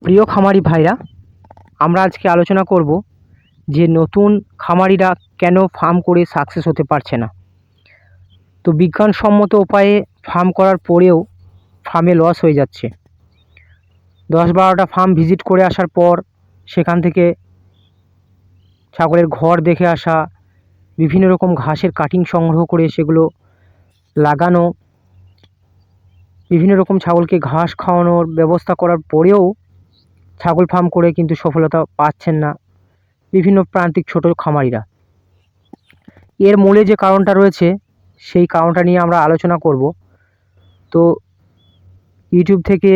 প্রিয় খামারি ভাইরা, আমরা আজকে আলোচনা করব যে নতুন খামারিরা কেন ফার্ম করে সাকসেস হতে পারছে না। তো বিজ্ঞানসম্মত উপায়ে ফার্ম করার পরেও ফার্মে লস হয়ে যাচ্ছে। 10-12টা ফার্ম ভিজিট করে আসার পর সেখান থেকে ছাগলের ঘর দেখে আসা, বিভিন্ন রকম ঘাসের কাটিং সংগ্রহ করে সেগুলো লাগানো, বিভিন্ন রকম ছাগলকে ঘাস খাওয়ানোর ব্যবস্থা করার পরেও ছাগল ফার্ম করে কিন্তু সফলতা পাচ্ছেন না বিভিন্ন প্রান্তিক ছোট খামারিরা। এর মূলে যে কারণটা রয়েছে সেই কারণটা নিয়ে আমরা আলোচনা করব। তো ইউটিউব থেকে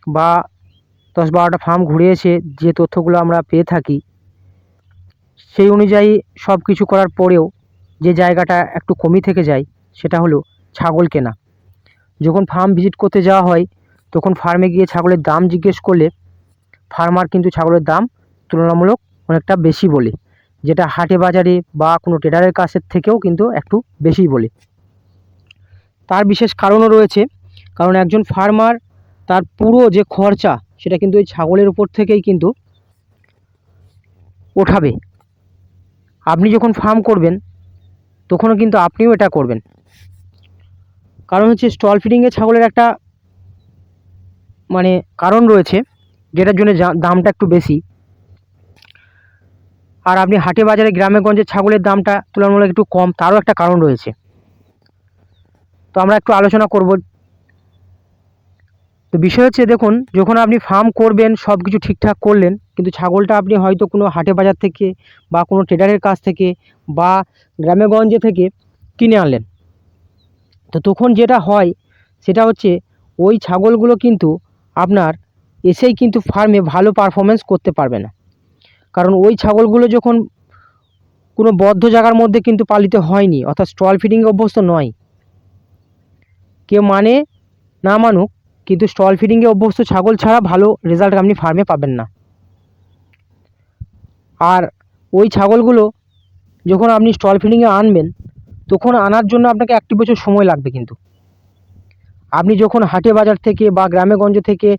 বা 10-12টা ফার্ম ঘুরে এসে যে তথ্যগুলো আমরা পেয়ে থাকি সেই অনুযায়ী সব কিছু করার পরেও যে জায়গাটা একটু কমই থেকে যায় সেটা হলো ছাগল কেনা। যখন ফার্ম ভিজিট করতে যাওয়া হয় তখন ফার্মে গিয়ে ছাগলের দাম জিজ্ঞেস করলে ফার্মার কিন্তু ছাগলের দাম তুলনামূলক অনেকটা বেশি বলে, যেটা হাটে বাজারে বা কোনো ট্রেডারের কাছের থেকেও কিন্তু একটু বেশি বলে। তার বিশেষ কারণও রয়েছে, কারণ একজন ফার্মার তার পুরো যে খরচা সেটা কিন্তু ওই ছাগলের উপর থেকেই কিন্তু ওঠাবে। আপনি যখন ফার্ম করবেন তখনও কিন্তু আপনিও এটা করবেন, কারণ হচ্ছে স্টল ফিডিংয়ে ছাগলের একটা কারণ রয়েছে যেটার জন্য দামটা একটু বেশি। আর আপনি হাটে বাজারে গ্রামে গঞ্জে ছাগলের দামটা তুলনামূলক একটু কম, তারও একটা কারণ রয়েছে। তো আমরা একটু আলোচনা করব। তো বিষয় হচ্ছে, দেখুন, যখন আপনি ফার্ম করবেন সব কিছু ঠিকঠাক করলেন, কিন্তু ছাগলটা আপনি হয়তো কোনো হাটে বাজার থেকে বা কোনো ট্রেডারের কাছ থেকে বা গ্রামে গঞ্জে থেকে কিনে আনলেন। তো তখন যেটা হয় সেটা হচ্ছে ওই ছাগলগুলো কিন্তু আপনার এসেই কিন্তু ফার্মে ভালো পারফরমেন্স করতে পারবে না, কারণ ওই ছাগলগুলো যখন কোনো বদ্ধ জায়গার মধ্যে কিন্তু পালিত হয়নি, অর্থাৎ স্টল ফিডিংয়ে অভ্যস্ত নয়। কেউ মানে না মানুক, কিন্তু স্টল ফিডিংয়ে অভ্যস্ত ছাগল ছাড়া ভালো রেজাল্ট আপনি ফার্মে পাবেন না। আর ওই ছাগলগুলো যখন আপনি স্টল ফিডিংয়ে আনবেন তখন আনার জন্য আপনাকে 1 বছর সময় লাগবে। কিন্তু আপনি যখন হাটে বাজার থেকে বা গ্রামে গঞ্জ থেকে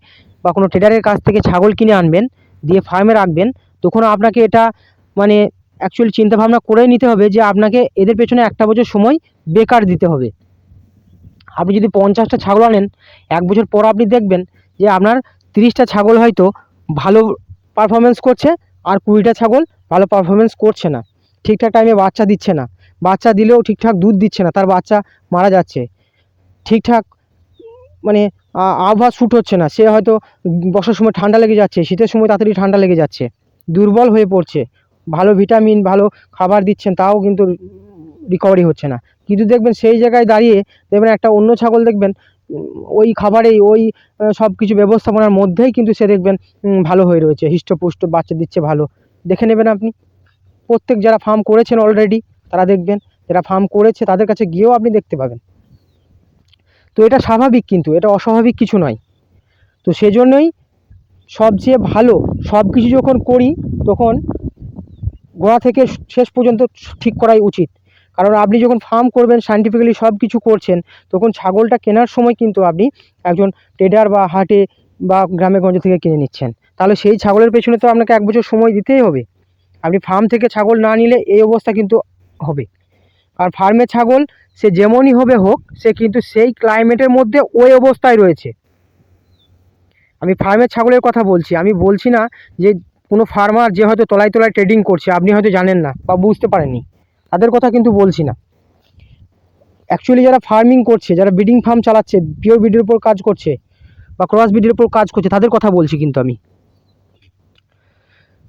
বা কোনো ট্রেডারের কাছ থেকে ছাগল কিনে আনবেন দিয়ে ফার্মে রাখবেন, তখন আপনাকে এটা অ্যাকচুয়ালি চিন্তাভাবনা করে নিতে হবে যে আপনাকে এদের পেছনে 1 বছর সময় বেকার দিতে হবে। আপনি যদি 50টা ছাগল আনেন, 1 বছর পর আপনি দেখবেন যে আপনার 30টা ছাগল হয়তো ভালো পারফরমেন্স করছে আর 20টা ছাগল ভালো পারফরমেন্স করছে না, ঠিকঠাক টাইমে বাচ্চা দিচ্ছে না, বাচ্চা দিলেও ঠিকঠাক দুধ দিচ্ছে না, তার বাচ্চা মারা যাচ্ছে, ঠিকঠাক আবহাওয়া শ্যুট হচ্ছে না, সে হয়তো বর্ষার সময় ঠান্ডা লেগে যাচ্ছে, শীতের সময় তাড়াতাড়ি ঠান্ডা লেগে যাচ্ছে, দুর্বল হয়ে পড়ছে, ভালো ভিটামিন ভালো খাবার দিচ্ছেন তাও কিন্তু রিকভারি হচ্ছে না। কিন্তু দেখবেন সেই জায়গায় দাঁড়িয়ে দেখবেন একটা অন্য ছাগল দেখবেন ওই খাবারেই ওই সব কিছু ব্যবস্থাপনার মধ্যেই কিন্তু সে দেখবেন ভালো হয়ে রয়েছে, হৃষ্টপুষ্ট বাচ্চা দিচ্ছে ভালো। দেখে নেবেন আপনি, প্রত্যেক যারা ফার্ম করেছেন অলরেডি তারা দেখবেন, যারা ফার্ম করেছে তাদের কাছে গিয়েও আপনি দেখতে পাবেন। তো এটা স্বাভাবিক, কিন্তু এটা অস্বাভাবিক কিছু নয়। তো সেজন্যই সবচেয়ে ভালো সব কিছু যখন করি তখন গোড়া থেকে শেষ পর্যন্ত ঠিক করাই উচিত। কারণ আপনি যখন ফার্ম করবেন সায়েন্টিফিক্যালি সব কিছু করছেন, তখন ছাগলটা কেনার সময় কিন্তু আপনি একজন ট্রেডার বা হাটে বা গ্রামে গঞ্জ থেকে কিনে নিচ্ছেন, তাহলে সেই ছাগলের পেছনে তো আপনাকে 1 বছর সময় দিতেই হবে। আপনি ফার্ম থেকে ছাগল না নিলে এই অবস্থা কিন্তু হবে। আর ফার্মের ছাগল সে যেমনই হবে হোক, সে কিন্তু সেই ক্লাইমেটের মধ্যে ওই অবস্থায় রয়েছে। আমি ফার্মের ছাগলের কথা বলছি, আমি বলছি না যে কোনো ফার্মার যে হয়তো তলায় তলায় ট্রেডিং করছে, আপনি হয়তো জানেন না বা বুঝতে পারেননি, তাদের কথা কিন্তু বলছি না। অ্যাকচুয়ালি যারা ফার্মিং করছে, যারা ব্রিডিং ফার্ম চালাচ্ছে, পিওর ব্রিডের উপর কাজ করছে বা ক্রস ব্রিডের উপর কাজ করছে, তাদের কথা বলছি কিন্তু আমি।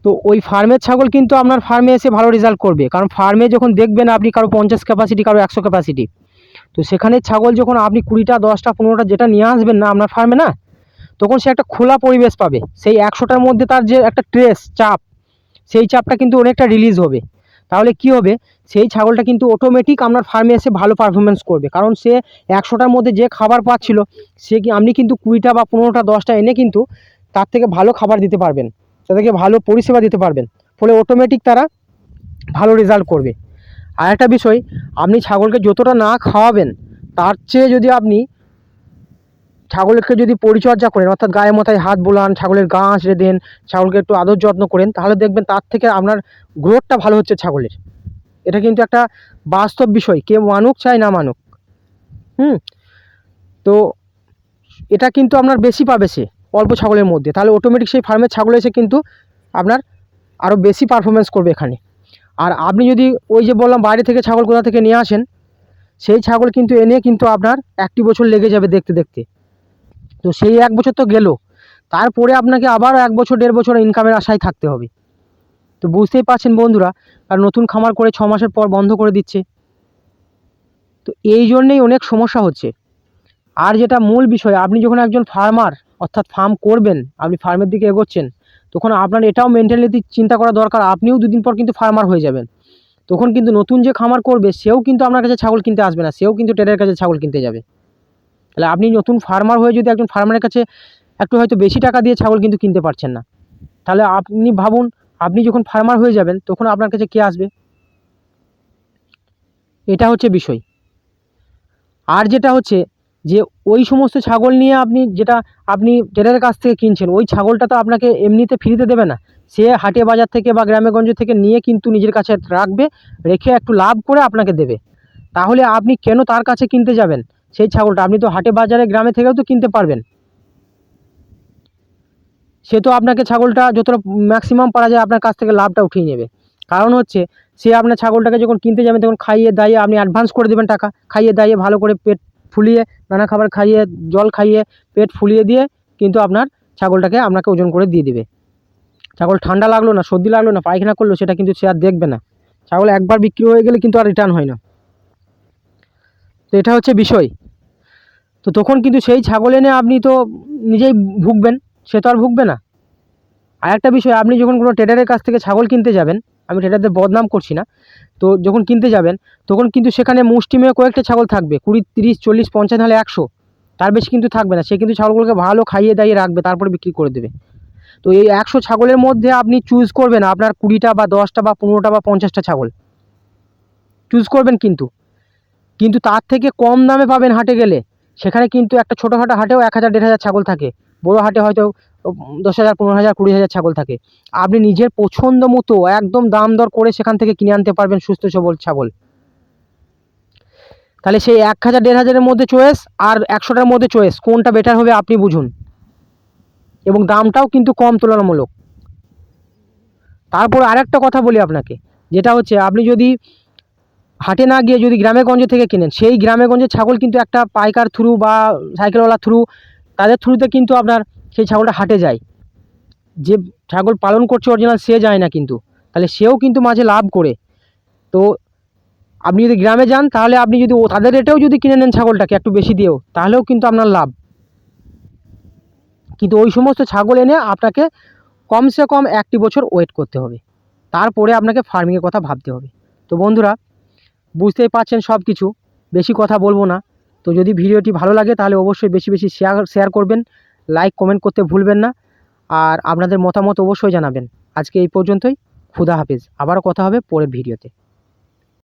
তো ওই ফার্মের ছাগল কিন্তু আপনার ফার্মে এসে ভালো রেজাল্ট করবে, কারণ ফার্মে যখন দেখবেন আপনি কারো 50 ক্যাপাসিটি কারো 100 ক্যাপাসিটি, তো সেখানে ছাগল যখন আপনি 20টা 10টা 15টা যেটা নিয়ে আসবেন না আপনার ফার্মে, না, তখন সে একটা খোলা পরিবেশ পাবে। সেই 100টার মধ্যে তার যে একটা চাপ, সেই চাপটা কিন্তু অনেকটা রিলিজ হবে। তাহলে কি হবে, সেই ছাগলটা কিন্তু অটোমেটিক আপনার ফার্মে এসে ভালো পারফরমেন্স করবে, কারণ সে 100টার মধ্যে যে খাবার পাচ্ছিল আপনি কিন্তু 20টা বা 15টা 10টা এনে কিন্তু তার থেকে ভালো খাবার দিতে পারবেন, তাদেরকে ভালো পরিষেবা দিতে পারবেন, ফলে অটোমেটিক তারা ভালো রেজাল্ট করবে। আর একটা বিষয়, আপনি ছাগলকে যতটা না খাওয়াবেন তার চেয়ে যদি আপনি ছাগলকে যদি পরিচর্যা করেন, অর্থাৎ গায়ে মাথায় হাত বোলান, ছাগলের গা আঁচড়ে দেন, ছাগলকে একটু আদর যত্ন করেন, তাহলে দেখবেন তার থেকে আপনার গ্রোথটা ভালো হচ্ছে ছাগলের। এটা কিন্তু একটা বাস্তব বিষয়, কেউ মানুক চাই না মানুক। তো এটা কিন্তু আপনার বেশি পাবে সে অল্প ছাগলের মধ্যে, তাহলে অটোমেটিক সেই ফার্মের ছাগল এসে কিন্তু আপনার আরও বেশি পারফরমেন্স করবে এখানে। আর আপনি যদি ওই যে বললাম বাইরে থেকে ছাগল কোথা থেকে নিয়ে আসেন, সেই ছাগল কিন্তু এনে কিন্তু আপনার 1 বছর লেগে যাবে দেখতে দেখতে। তো সেই 1 বছর তো গেল, তারপরে আপনাকে আবার 1 বছর 1.5 বছর ইনকামের আশায় থাকতে হবে। তো বুঝতেই পারছেন বন্ধুরা, আর নতুন খামার করে 6 মাসের পর বন্ধ করে দিচ্ছে। তো এই জন্যেই অনেক সমস্যা হচ্ছে। আর যেটা মূল বিষয়, আপনি যখন একজন ফার্মার অর্থাৎ ফার্ম করবেন, আপনি ফার্মের দিকে এগোচ্ছেন, তখন আপনার এটাও মেন্টালিটি চিন্তা করা দরকার, আপনিও 2 দিন পর কিন্তু ফার্মার হয়ে যাবেন। তখন কিন্তু নতুন যে খামার করবে সেও কিন্তু আপনার কাছে ছাগল কিনতে আসবে না, সেও কিন্তু ট্রেডারের কাছে ছাগল কিনতে যাবে। তাহলে আপনি নতুন ফার্মার হয়ে যদি একজন ফার্মারের কাছে একটু হয়তো বেশি টাকা দিয়ে ছাগল কিন্তু কিনতে পারছেন না, তাহলে আপনি ভাবুন, আপনি যখন ফার্মার হয়ে যাবেন তখন আপনার কাছে কে আসবে? এটা হচ্ছে বিষয়। আর যেটা হচ্ছে যে ওই সমস্ত ছাগল নিয়ে আপনি ট্রেডারের কাছ থেকে কিনছেন, ওই ছাগলটা তো আপনাকে এমনিতে ফ্রিতে দেবে না, সে হাটে বাজার থেকে বা গ্রামেগঞ্জ থেকে নিয়ে কিন্তু নিজের কাছে রাখবে, রেখে একটু লাভ করে আপনাকে দেবে। তাহলে আপনি কেন তার কাছে কিনতে যাবেন সেই ছাগলটা? আপনি তো হাটে বাজারে গ্রামে থেকেও তো কিনতে পারবেন। সে তো আপনাকে ছাগলটা যতটা ম্যাক্সিমাম পারা যায় আপনার কাছ থেকে লাভটা উঠিয়ে নেবে। কারণ হচ্ছে সে আপনার ছাগলটাকে যখন কিনতে যাবেন তখন খাইয়ে দাইয়ে আপনি অ্যাডভান্স করে দেবেন টাকা, খাইয়ে দাইয়ে ভালো করে পেট ফুলিয়ে, নানা খাবার খাইয়ে, জল খাইয়ে, পেট ফুলিয়ে দিয়ে কিন্তু আপনার ছাগলটাকে আপনাকে ওজন করে দিয়ে দেবে। ছাগল ঠান্ডা লাগলো না, সর্দি লাগলো না, পায়খানা করলো, সেটা কিন্তু সে আর দেখবে না। ছাগল একবার বিক্রি হয়ে গেলে কিন্তু আর রিটার্ন হয় না। তো এটা হচ্ছে বিষয়। তো তখন কিন্তু সেই ছাগল এনে আপনি তো নিজেই ভুগবেন, সে তো আর ভুগবে না। আর একটা বিষয়, আপনি যখন কোনো ট্রেডারের কাছ থেকে ছাগল কিনতে যাবেন, আমি ট্রেডারদের বদনাম করছি না, তো যখন কিনতে যাবেন তখন কিন্তু সেখানে মুষ্টিমেয় কয়েকটা ছাগল থাকবে, 20, 30, 40, 50 নাহলে 100, তার বেশি কিন্তু থাকবে না। সে কিন্তু ছাগলগুলোকে ভালো খাইয়ে দাইয়ে রাখবে, তারপরে বিক্রি করে দেবে। তো এই 100 ছাগলের মধ্যে আপনি চুজ করবেন আপনার 20টা বা 10টা বা 15টা বা 50টা ছাগল চুজ করবেন, কিন্তু তার থেকে কম দামে পাবেন হাটে গেলে। সেখানে কিন্তু একটা ছোটোখাটো হাটেও 1000, 1500 ছাগল থাকে, বড় হাটে হয়তো 10,000, 15,000, 20,000 ছাগল থাকে। আপনি নিজের পছন্দ মতো একদম দাম দর করে সেখান থেকে কিনে আনতে পারবেন সুস্থ সবল ছাগল। তাহলে সেই 1000, 1500-এর মধ্যে চয়েস আর 100টার মধ্যে চয়েস, কোনটা বেটার হবে আপনি বুঝুন। এবং দামটাও কিন্তু কম তুলনামূলক। তারপর আরেকটা কথা বলি আপনাকে, যেটা হচ্ছে আপনি যদি হাটে না গিয়ে যদি গ্রামে গঞ্জে থেকে কেনেন, সেই গ্রামে গঞ্জে ছাগল কিন্তু একটা পাইকার থ্রু বা সাইকেলওয়ালা থ্রু, তাদের থ্রুতে কিন্তু আপনার সেই ছাগলটা হাটে যায়। যে ছাগল পালন করছে অরিজিনাল সে যায় না কিন্তু, তাহলে সেও কিন্তু মাঝে লাভ করে। তো আপনি যদি গ্রামে যান তাহলে আপনি যদি তাদের রেটেও যদি কিনে নেন ছাগলটাকে একটু বেশি দিয়েও, তাহলেও কিন্তু আপনার লাভ। কিন্তু ওই সমস্ত ছাগল এনে আপনাকে কমসে কম 1 বছর ওয়েট করতে হবে, তারপরে আপনাকে ফার্মিংয়ের কথা ভাবতে হবে। তো বন্ধুরা, বুঝতেই পারছেন সব কিছু, বেশি কথা বলবো না। তো যদি ভিডিওটি ভালো লাগে তাহলে অবশ্যই বেশি বেশি শেয়ার করবেন, লাইক কমেন্ট করতে ভুলবেন না, আর আপনাদের মতামত অবশ্যই জানাবেন। আজকে এই পর্যন্তই, খুদা হাফেজ, আবারও কথা হবে পরের ভিডিওতে।